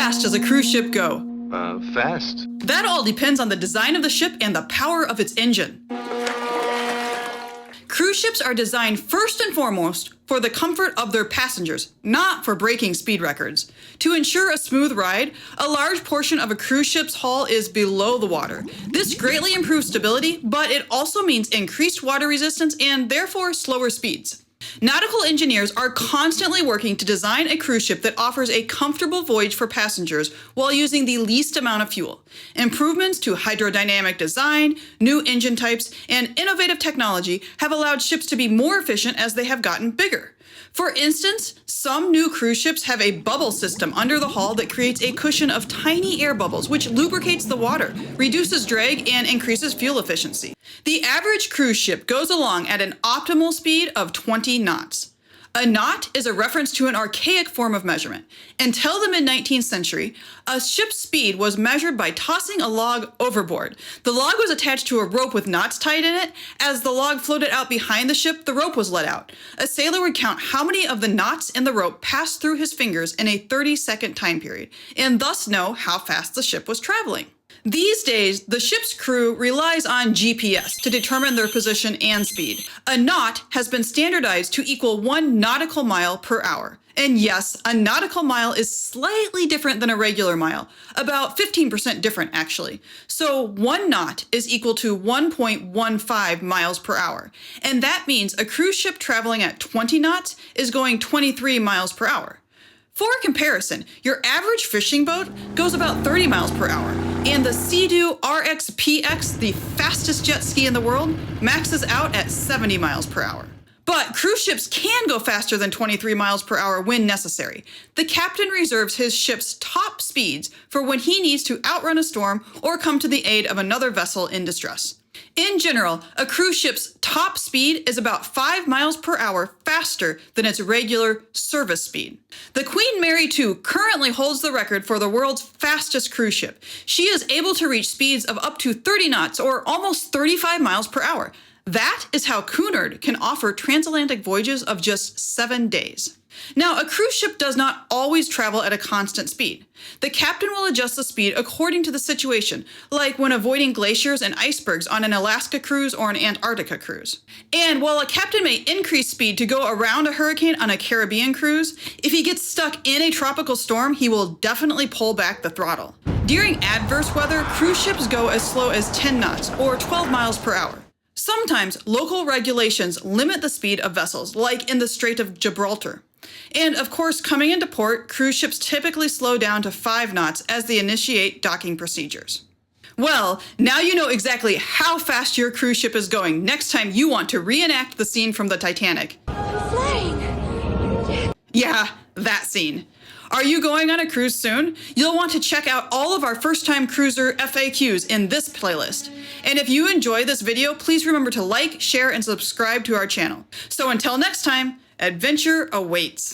fast does a cruise ship go? Fast. That all depends on the design of the ship and the power of its engine. Cruise ships are designed first and foremost for the comfort of their passengers, not for breaking speed records. To ensure a smooth ride, a large portion of a cruise ship's hull is below the water. This greatly improves stability, but it also means increased water resistance and therefore slower speeds. Nautical engineers are constantly working to design a cruise ship that offers a comfortable voyage for passengers while using the least amount of fuel. Improvements to hydrodynamic design, new engine types, and innovative technology have allowed ships to be more efficient as they have gotten bigger. For instance, some new cruise ships have a bubble system under the hull that creates a cushion of tiny air bubbles, which lubricates the water, reduces drag, and increases fuel efficiency. The average cruise ship goes along at an optimal speed of 20 knots. A knot is a reference to an archaic form of measurement. Until the mid-19th century, a ship's speed was measured by tossing a log overboard. The log was attached to a rope with knots tied in it. As the log floated out behind the ship, the rope was let out. A sailor would count how many of the knots in the rope passed through his fingers in a 30-second time period, and thus know how fast the ship was traveling. These days, the ship's crew relies on GPS to determine their position and speed. A knot has been standardized to equal 1 nautical mile per hour. And yes, a nautical mile is slightly different than a regular mile, about 15% different actually. So 1 knot is equal to 1.15 miles per hour. And that means a cruise ship traveling at 20 knots is going 23 miles per hour. For comparison, your average fishing boat goes about 30 miles per hour, and the Sea-Doo RX-PX, the fastest jet ski in the world, maxes out at 70 miles per hour. But cruise ships can go faster than 23 miles per hour when necessary. The captain reserves his ship's top speeds for when he needs to outrun a storm or come to the aid of another vessel in distress. In general, a cruise ship's top speed is about 5 miles per hour faster than its regular service speed. The Queen Mary II currently holds the record for the world's fastest cruise ship. She is able to reach speeds of up to 30 knots or almost 35 miles per hour. That is how Cunard can offer transatlantic voyages of just 7 days. Now, a cruise ship does not always travel at a constant speed. The captain will adjust the speed according to the situation, like when avoiding glaciers and icebergs on an Alaska cruise or an Antarctica cruise. And while a captain may increase speed to go around a hurricane on a Caribbean cruise, if he gets stuck in a tropical storm, he will definitely pull back the throttle. During adverse weather, cruise ships go as slow as 10 knots or 12 miles per hour. Sometimes local regulations limit the speed of vessels, like in the Strait of Gibraltar. And of course, coming into port, cruise ships typically slow down to 5 knots as they initiate docking procedures. Well, now you know exactly how fast your cruise ship is going next time you want to reenact the scene from the Titanic. I'm flying! Yeah, that scene. Are you going on a cruise soon? You'll want to check out all of our first-time cruiser FAQs in this playlist. And if you enjoy this video, please remember to like, share, and subscribe to our channel. So until next time, adventure awaits.